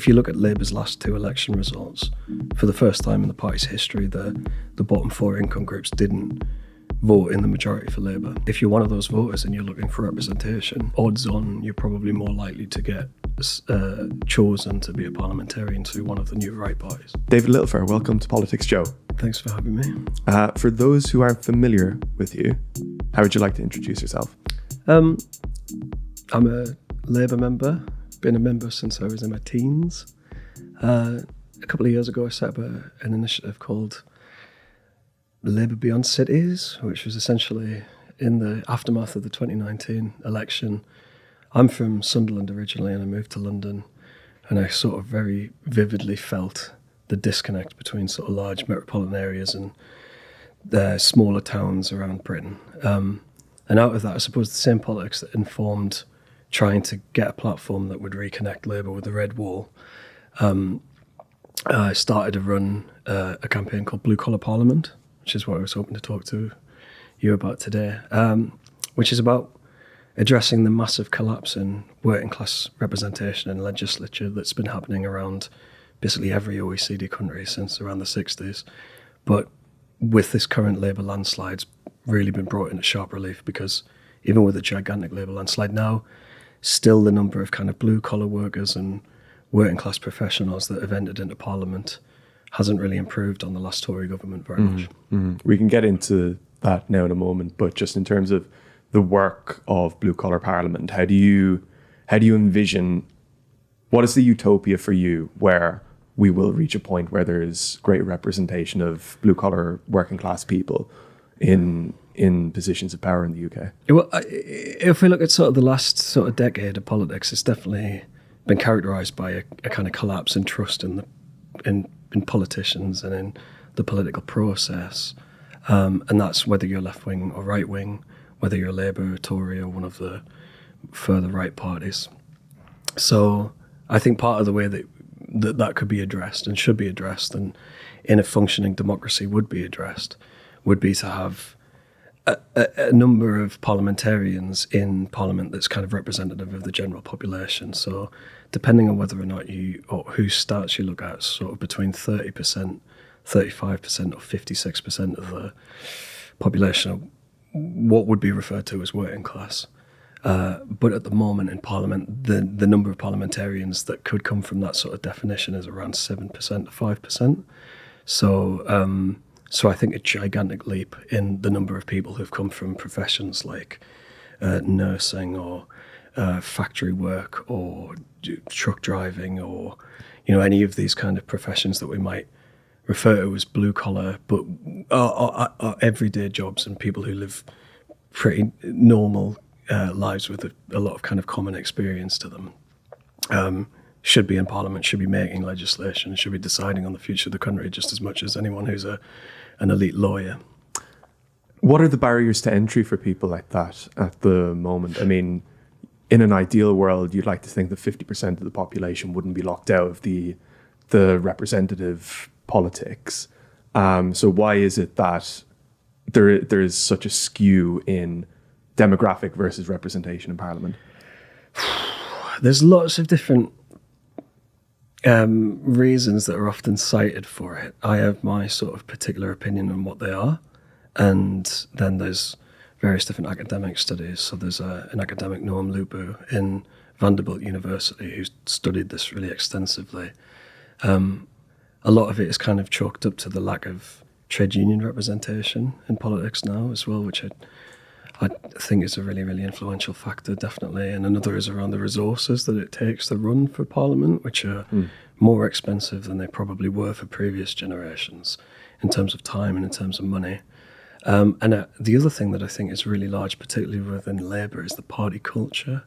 if you look at Labour's last two election results, for the first time in the party's history, the bottom four income groups didn't vote in the majority for Labour. If you're one of those voters and you're looking for representation, odds on you're probably more likely to get chosen to be a parliamentarian through one of the new right parties. David Littlefair, welcome to PoliticsJOE. Thanks for having me. For those who aren't familiar with you, how would you like to introduce yourself? I'm a Labour member, been a member since I was in my teens. A couple of years ago I set up an initiative called Labour Beyond Cities, which was essentially in the aftermath of the 2019 election. I'm from Sunderland originally and I moved to London, and I sort of very vividly felt the disconnect between sort of large metropolitan areas and the smaller towns around Britain. And out of that, I suppose the same politics that informed trying to get a platform that would reconnect Labour with the Red Wall, I started to run a campaign called Blue Collar Parliament, which is what I was hoping to talk to you about today, which is about addressing the massive collapse in working class representation in legislature that's been happening around basically every OECD country since around the 60s. But with this current Labour landslide, it's really been brought into sharp relief, because even with a gigantic Labour landslide now, still the number of kind of blue collar workers and working class professionals that have entered into Parliament hasn't really improved on the last Tory government very much. We can get into that now in a moment, but just in terms of the work of Blue Collar Parliament, how do you envision, what is the utopia for you where we will reach a point where there's great representation of blue collar working class people in positions of power in the UK? Well, if we look at sort of the last sort of decade of politics, it's definitely been characterised by a kind of collapse in trust in politicians and in the political process. And that's whether you're left wing or right wing, whether you're Labour or Tory or one of the further right parties. So I think part of the way that could be addressed and should be addressed, and in a functioning democracy would be addressed, would be to have a number of parliamentarians in Parliament that's kind of representative of the general population. So depending on whether or not or whose stats you look at, sort of between 30%, 35% or 56% of the population are what would be referred to as working class. But at the moment in Parliament, the number of parliamentarians that could come from that sort of definition is around 7% to 5%. So I think a gigantic leap in the number of people who've come from professions like nursing or factory work or truck driving, or any of these kind of professions that we might refer to as blue collar, but are everyday jobs, and people who live pretty normal lives with a lot of kind of common experience to them, should be in Parliament, should be making legislation, should be deciding on the future of the country just as much as anyone who's an elite lawyer. What are the barriers to entry for people like that at the moment? I mean, in an ideal world, you'd like to think that 50% of the population wouldn't be locked out of the representative politics. So why is it that there is such a skew in demographic versus representation in Parliament? There's lots of different reasons that are often cited for it. I have my sort of particular opinion on what they are, and then there's various different academic studies. So there's an academic, Noam Lupu, in Vanderbilt University, who's studied this really extensively. A lot of it is kind of chalked up to the lack of trade union representation in politics now as well, which I think is a really, really influential factor, definitely. And another is around the resources that it takes to run for Parliament, which are more expensive than they probably were for previous generations in terms of time and in terms of money. And the other thing that I think is really large, particularly within Labour, is the party culture.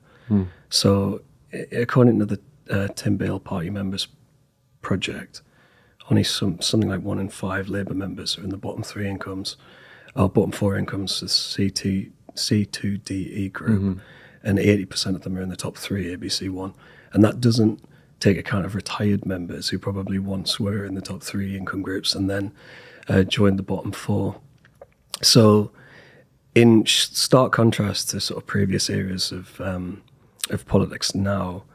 So according to the Tim Bale Party Members Project, only something like 1 in 5 Labour members are in the bottom 3 incomes, or bottom 4 incomes, the C2DE group, and 80% of them are in the top 3, ABC1. And that doesn't take account of retired members who probably once were in the top 3 income groups and then joined the bottom 4. So in stark contrast to sort of previous eras of politics now,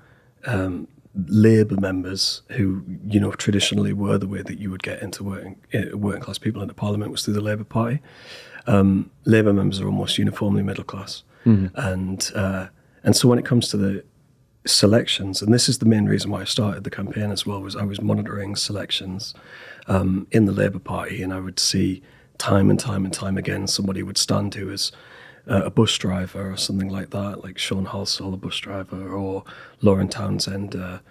Labour members who, traditionally were the way that you would get into working class people into Parliament was through the Labour Party. Labour members are almost uniformly middle class. And so when it comes to the selections, and this is the main reason why I started the campaign as well, was I was monitoring selections in the Labour Party, and I would see time and time again somebody would stand who was a bus driver or something like that, like Sean Halsall, a bus driver, or Lauren Townsend, a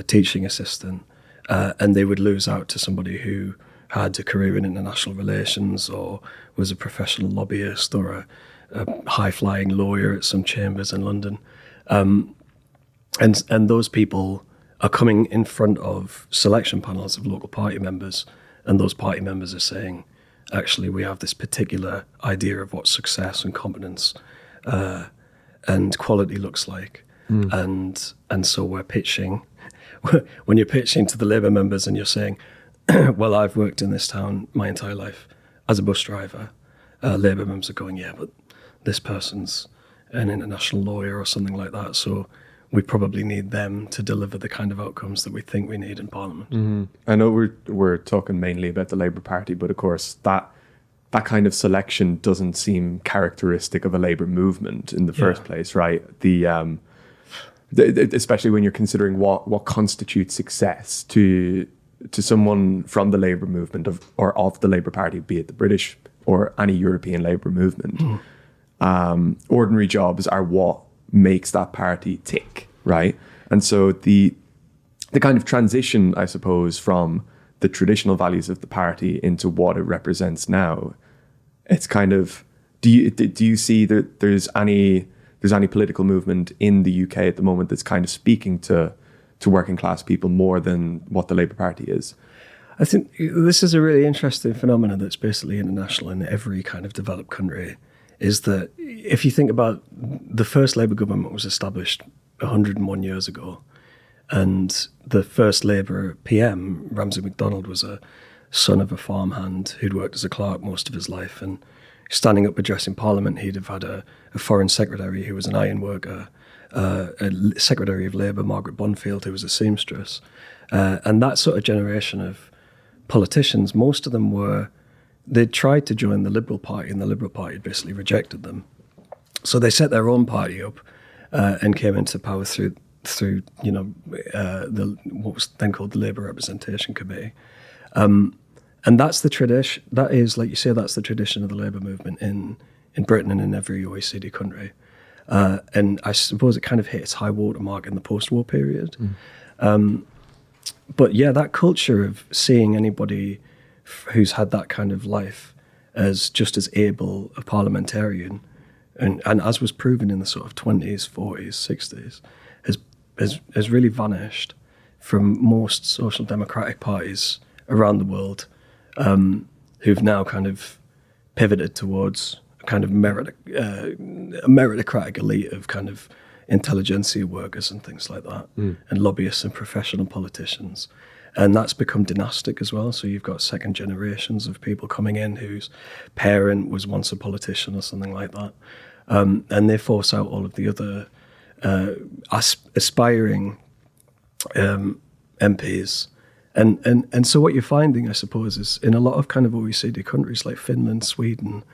teaching assistant, and they would lose out to somebody who had a career in international relations or was a professional lobbyist or a high-flying lawyer at some chambers in London. And those people are coming in front of selection panels of local party members, and those party members are saying, actually, we have this particular idea of what success and competence and quality looks like. And so we're pitching, when you're pitching to the Labour members and you're saying, well, I've worked in this town my entire life as a bus driver, Labour members are going, yeah, but this person's an international lawyer or something like that, so we probably need them to deliver the kind of outcomes that we think we need in Parliament. I know we're talking mainly about the Labour Party, but of course that kind of selection doesn't seem characteristic of a Labour movement in the first place, right? Especially when you're considering what constitutes success to someone from the Labour movement or of the Labour Party, be it the British or any European Labour movement. Ordinary jobs are what makes that party tick, right? And so the kind of transition, I suppose, from the traditional values of the party into what it represents now, it's kind of, do you see that there's any political movement in the UK at the moment that's kind of speaking to working class people more than what the Labour Party is? I think this is a really interesting phenomenon that's basically international in every kind of developed country, is that if you think about the first Labour government was established 101 years ago, and the first Labour PM, Ramsay MacDonald, was a son of a farmhand who'd worked as a clerk most of his life, and standing up addressing Parliament, he'd have had a foreign secretary who was an iron worker, a Secretary of Labour, Margaret Bonfield, who was a seamstress, and that sort of generation of politicians, most of them they'd tried to join the Liberal Party, and the Liberal Party had basically rejected them. So they set their own party up and came into power through what was then called the Labour Representation Committee. And that's the tradition. That is, like you say, that's the tradition of the Labour movement in Britain and in every OECD country. And I suppose it kind of hit its high watermark in the post-war period. But yeah, that culture of seeing anybody who's had that kind of life as just as able a parliamentarian, and as was proven in the sort of 20s, 40s, 60s, has really vanished from most social democratic parties around the world, who've now kind of pivoted towards a kind of meritocratic elite of kind of intelligentsia workers and things like that, and lobbyists and professional politicians. And that's become dynastic as well. So you've got second generations of people coming in whose parent was once a politician or something like that. And they force out all of the other aspiring MPs. And so what you're finding, I suppose, is in a lot of kind of OECD countries like Finland, Sweden,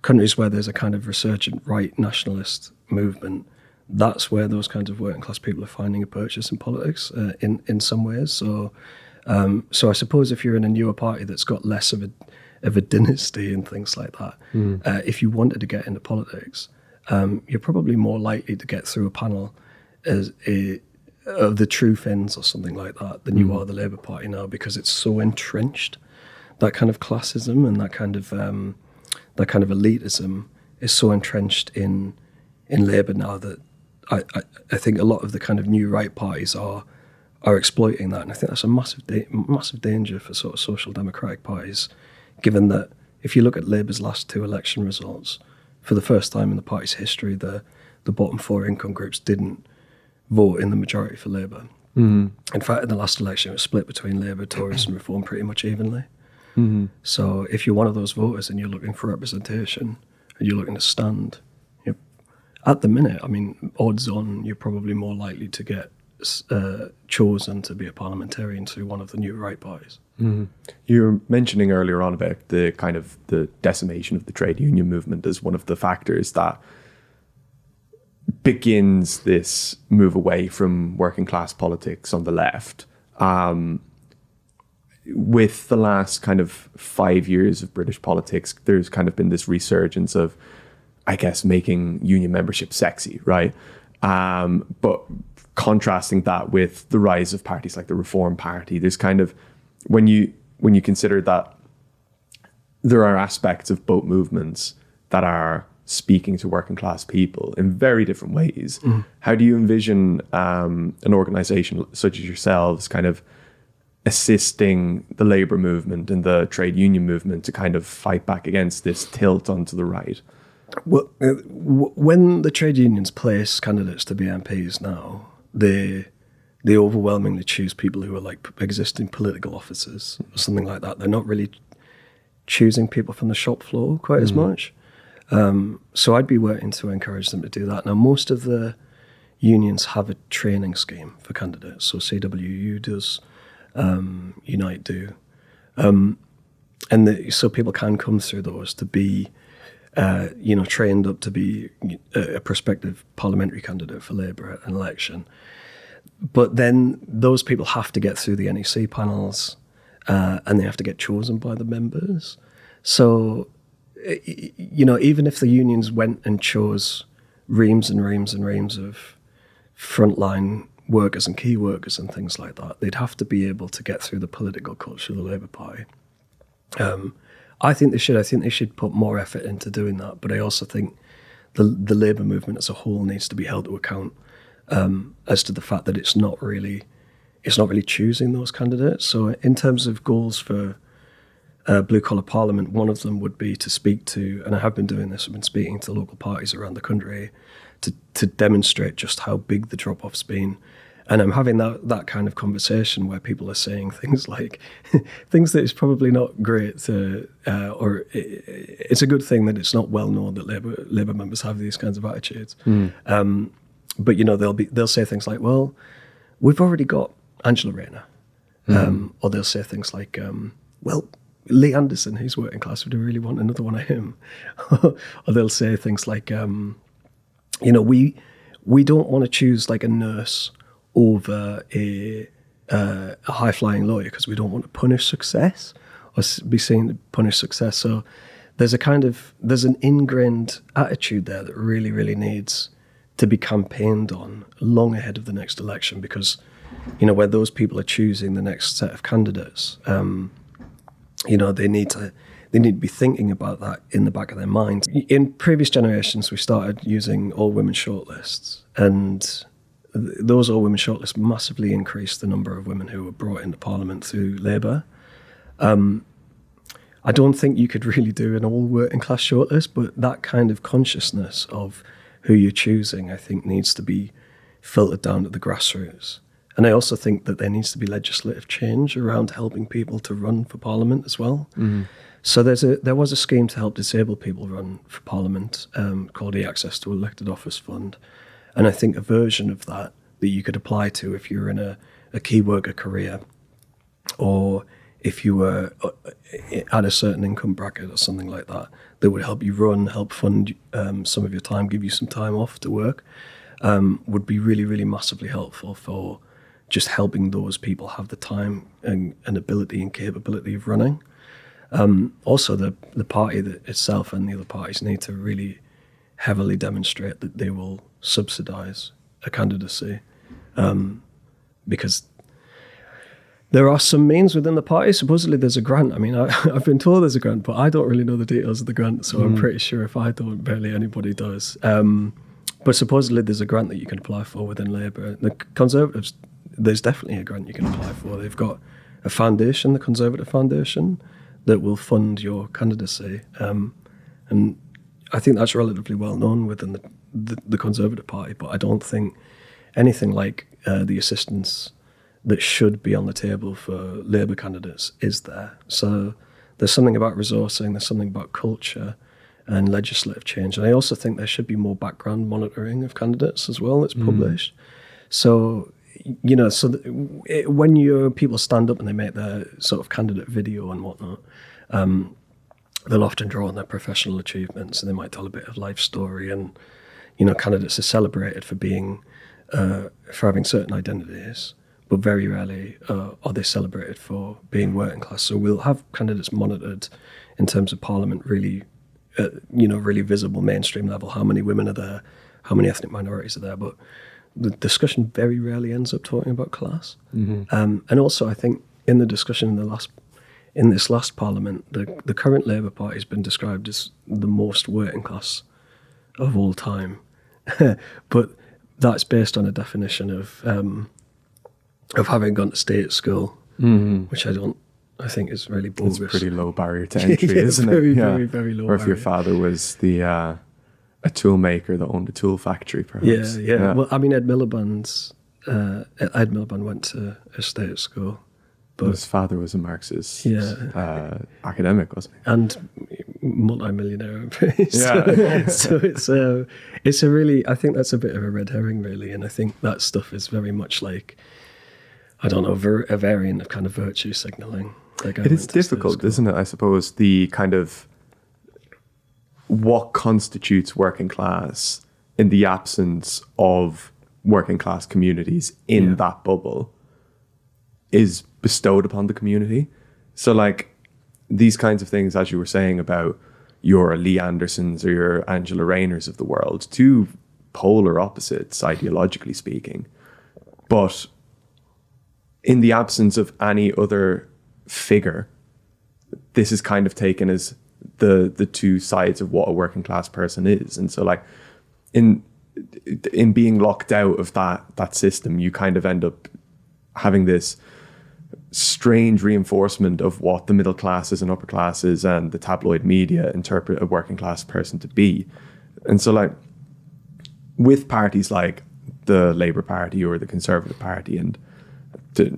countries where there's a kind of resurgent right nationalist movement, that's where those kinds of working class people are finding a purchase in politics in some ways. So I suppose if you're in a newer party that's got less of a dynasty and things like that, if you wanted to get into politics, you're probably more likely to get through a panel of the True Finns or something like that than you are the Labour Party now, because it's so entrenched. That kind of classism and that kind of elitism is so entrenched in Labour now that I think a lot of the kind of new right parties are exploiting that, and I think that's a massive danger for sort of social democratic parties, given that if you look at Labour's last two election results, for the first time in the party's history, the bottom four income groups didn't vote in the majority for Labour. In fact, in the last election, it was split between Labour, Tories and Reform pretty much evenly. So if you're one of those voters and you're looking for representation and you're looking to stand, at the minute, I mean, odds on, you're probably more likely to get chosen to be a parliamentarian through one of the new right parties. Mm-hmm. You were mentioning earlier on about the kind of the decimation of the trade union movement as one of the factors that begins this move away from working class politics on the left. With the last kind of 5 years of British politics, there's kind of been this resurgence of, I guess, making union membership sexy, right? But contrasting that with the rise of parties like the Reform Party, there's kind of, when you consider that there are aspects of both movements that are speaking to working class people in very different ways, how do you envision an organisation such as yourselves kind of assisting the labour movement and the trade union movement to kind of fight back against this tilt onto the right? Well, when the trade unions place candidates to be MPs now, they overwhelmingly choose people who are like existing political officers or something like that. They're not really choosing people from the shop floor quite as much. So I'd be working to encourage them to do that. Now, most of the unions have a training scheme for candidates. So CWU does, Unite do. So people can come through those to be, trained up to be a prospective parliamentary candidate for Labour at an election. But then those people have to get through the NEC panels and they have to get chosen by the members. So, even if the unions went and chose reams and reams and reams of frontline workers and key workers and things like that, they'd have to be able to get through the political culture of the Labour Party. I think they should. I think they should put more effort into doing that. But I also think the Labour movement as a whole needs to be held to account as to the fact that it's not really choosing those candidates. So in terms of goals for Blue Collar Parliament, one of them would be to speak to, and I have been doing this, I've been speaking to local parties around the country to demonstrate just how big the drop-off's been. And I'm having that kind of conversation where people are saying things like, things that is probably not great to, or it's a good thing that it's not well known that Labour members have these kinds of attitudes. But they'll say things like, well, we've already got Angela Rayner. Or they'll say things like, well, Lee Anderson, who's working class, would really want another one of him. Or they'll say things like, we don't want to choose like a nurse over a high-flying lawyer because we don't want to punish success or be seen to punish success. So there's an ingrained attitude there that really, really needs to be campaigned on long ahead of the next election, because, where those people are choosing the next set of candidates, they need to be thinking about that in the back of their minds. In previous generations, we started using all-women shortlists, and those all-women shortlists massively increased the number of women who were brought into Parliament through Labour. I don't think you could really do an all-working-class shortlist, but that kind of consciousness of who you're choosing, I think, needs to be filtered down to the grassroots. And I also think that there needs to be legislative change around helping people to run for Parliament as well. So there was a scheme to help disabled people run for Parliament called the Access to Elected Office Fund. And I think a version of that you could apply to if you're in a key worker career, or if you were at a certain income bracket or something like that, that would help you run, help fund some of your time, give you some time off to work, would be really, really massively helpful for just helping those people have the time and ability and capability of running. Also, the party itself and the other parties need to really heavily demonstrate that they will subsidise a candidacy, because there are some means within the party. Supposedly there's a grant. I mean, I've been told there's a grant, but I don't really know the details of the grant, so I'm pretty sure if I don't, barely anybody does. But supposedly there's a grant that you can apply for within Labour. The Conservatives, there's definitely a grant you can apply for. They've got a foundation, the Conservative Foundation, that will fund your candidacy. And I think that's relatively well known within the Conservative Party, but I don't think anything like the assistance that should be on the table for Labour candidates is there. So there's something about resourcing, there's something about culture and legislative change. And I also think there should be more background monitoring of candidates as well that's published. So, so when your people stand up and they make their sort of candidate video and whatnot, they'll often draw on their professional achievements, and they might tell a bit of life story. And candidates are celebrated for being for having certain identities, but very rarely are they celebrated for being working class. So we'll have candidates monitored in terms of Parliament, really, really visible mainstream level. How many women are there? How many ethnic minorities are there? But the discussion very rarely ends up talking about class. And also, I think in the discussion in this last Parliament, the current Labour Party has been described as the most working class of all time. But that's based on a definition of having gone to state school, which I think is really bogus. It's a pretty low barrier to entry, isn't very, it? Very, very low. Or if your father was a tool maker that owned a tool factory, perhaps. Yeah. Well, I mean, Ed Miliband went to a state school. But his father was a Marxist academic, wasn't he? And multi-millionaire. So it's a really, I think that's a bit of a red herring, really. And I think that stuff is very much like, I don't know, a variant of kind of virtue signalling. Like it is difficult, isn't it? I suppose the kind of what constitutes working class in the absence of working class communities in that bubble is bestowed upon the community. So like these kinds of things, as you were saying about your Lee Andersons or your Angela Rayners of the world, two polar opposites ideologically speaking, but in the absence of any other figure, this is kind of taken as the two sides of what a working class person is. And so like in being locked out of that system, you kind of end up having this strange reinforcement of what the middle classes and upper classes and the tabloid media interpret a working class person to be. And so like with parties like the Labour Party or the Conservative Party, and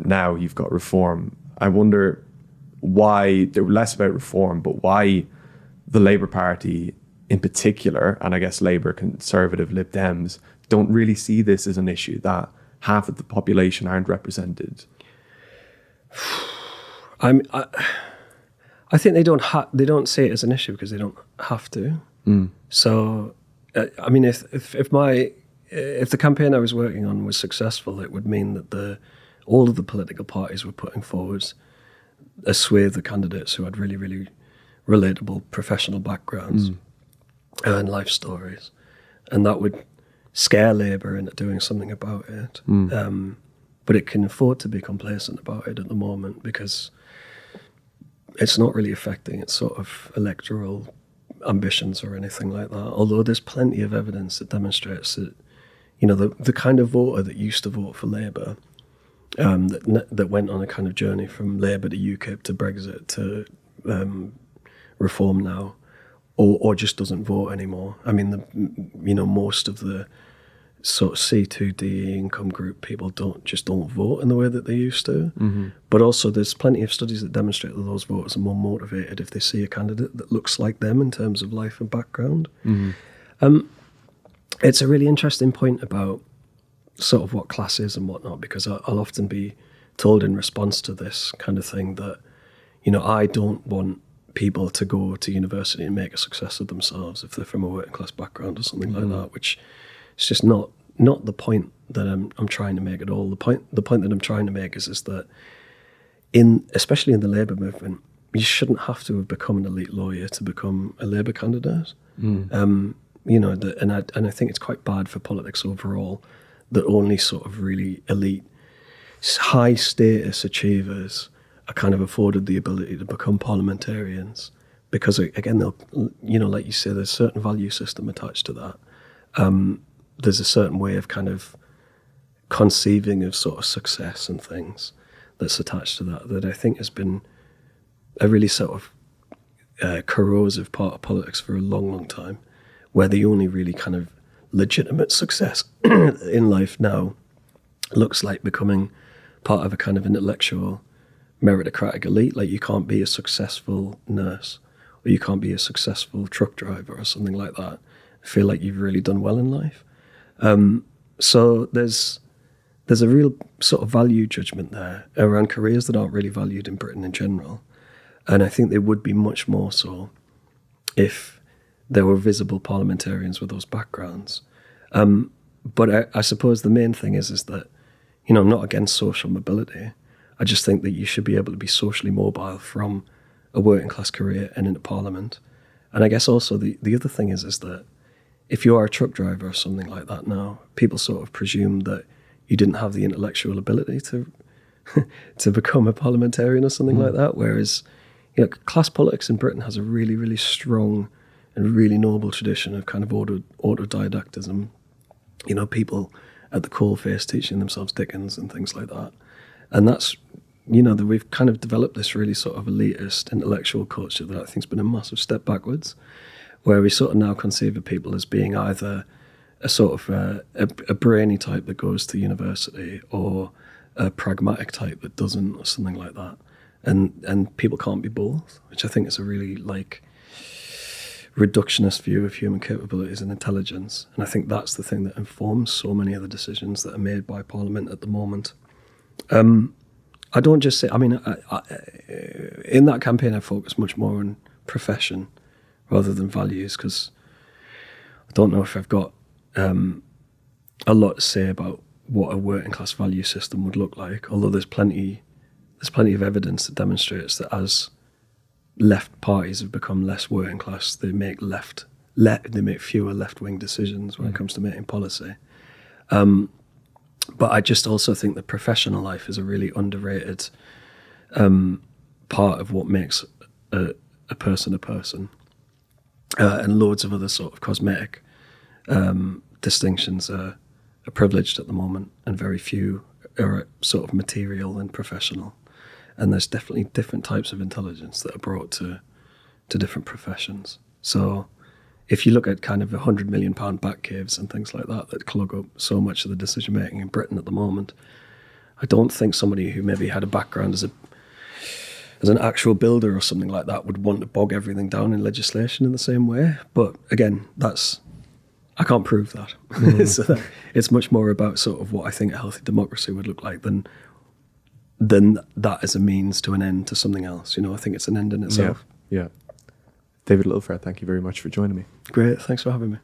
now you've got Reform, I wonder why they're less about reform, but why the Labour Party in particular, and I guess Labour, Conservative, Lib Dems, don't really see this as an issue, that half of the population aren't represented. I think they don't see it as an issue because they don't have to. So, I mean, if the campaign I was working on was successful, it would mean that all of the political parties were putting forward a swathe of candidates who had really, really relatable professional backgrounds and life stories, and that would scare Labour into doing something about it. But it can afford to be complacent about it at the moment because it's not really affecting its sort of electoral ambitions or anything like that. Although there's plenty of evidence that demonstrates that, the kind of voter that used to vote for Labour, that went on a kind of journey from Labour to UKIP to Brexit to Reform now, or just doesn't vote anymore. I mean, most of the sort of C2D income group people don't vote in the way that they used to. But also there's plenty of studies that demonstrate that those voters are more motivated if they see a candidate that looks like them in terms of life and background. It's a really interesting point about sort of what class is and whatnot, because I'll often be told in response to this kind of thing that, I don't want people to go to university and make a success of themselves if they're from a working class background or something like that, which it's just not the point that I'm trying to make at all. The point that I'm trying to make is that especially in the Labour movement, you shouldn't have to have become an elite lawyer to become a Labour candidate. And I think it's quite bad for politics overall that only sort of really elite, high status achievers are kind of afforded the ability to become parliamentarians, because again, they'll, like you say, there's a certain value system attached to that. There's a certain way of kind of conceiving of sort of success and things that's attached to that I think has been a really sort of corrosive part of politics for a long, long time, where the only really kind of legitimate success in life now looks like becoming part of a kind of intellectual meritocratic elite. Like you can't be a successful nurse or you can't be a successful truck driver or something like that. I feel like you've really done well in life. So there's there's a real sort of value judgment there around careers that aren't really valued in Britain in general. And I think they would be much more so if there were visible parliamentarians with those backgrounds. But I suppose the main thing is that, you know, I'm not against social mobility. I just think that you should be able to be socially mobile from a working class career and into Parliament. And I guess also the other thing is that if you are a truck driver or something like that now, people sort of presume that you didn't have the intellectual ability to to become a parliamentarian or something like that. Whereas, you know, class politics in Britain has a really, really strong and really noble tradition of kind of autodidactism. You know, people at the coalface teaching themselves Dickens and things like that. And that's, you know, that we've kind of developed this really sort of elitist intellectual culture that I think's been a massive step backwards, where we sort of now conceive of people as being either a sort of a brainy type that goes to university or a pragmatic type that doesn't, or something like that. And people can't be both, which I think is a really like reductionist view of human capabilities and intelligence. And I think that's the thing that informs so many of the decisions that are made by Parliament at the moment. I don't just say, I mean, in that campaign I focus much more on profession rather than values, because I don't know if I've got a lot to say about what a working class value system would look like, although there's plenty of evidence that demonstrates that as left parties have become less working class, they make fewer left-wing decisions when it comes to making policy. But I just also think that professional life is a really underrated part of what makes a person a person. And loads of other sort of cosmetic distinctions are privileged at the moment, and very few are sort of material and professional. And there's definitely different types of intelligence that are brought to different professions. So if you look at kind of £100 million back caves and things like that clog up so much of the decision making in Britain at the moment, I don't think somebody who maybe had a background as an actual builder or something like that would want to bog everything down in legislation in the same way. But again, I can't prove that. So it's much more about sort of what I think a healthy democracy would look like than that as a means to an end to something else. You know, I think it's an end in itself. Yeah. David Littlefair, thank you very much for joining me. Great, thanks for having me.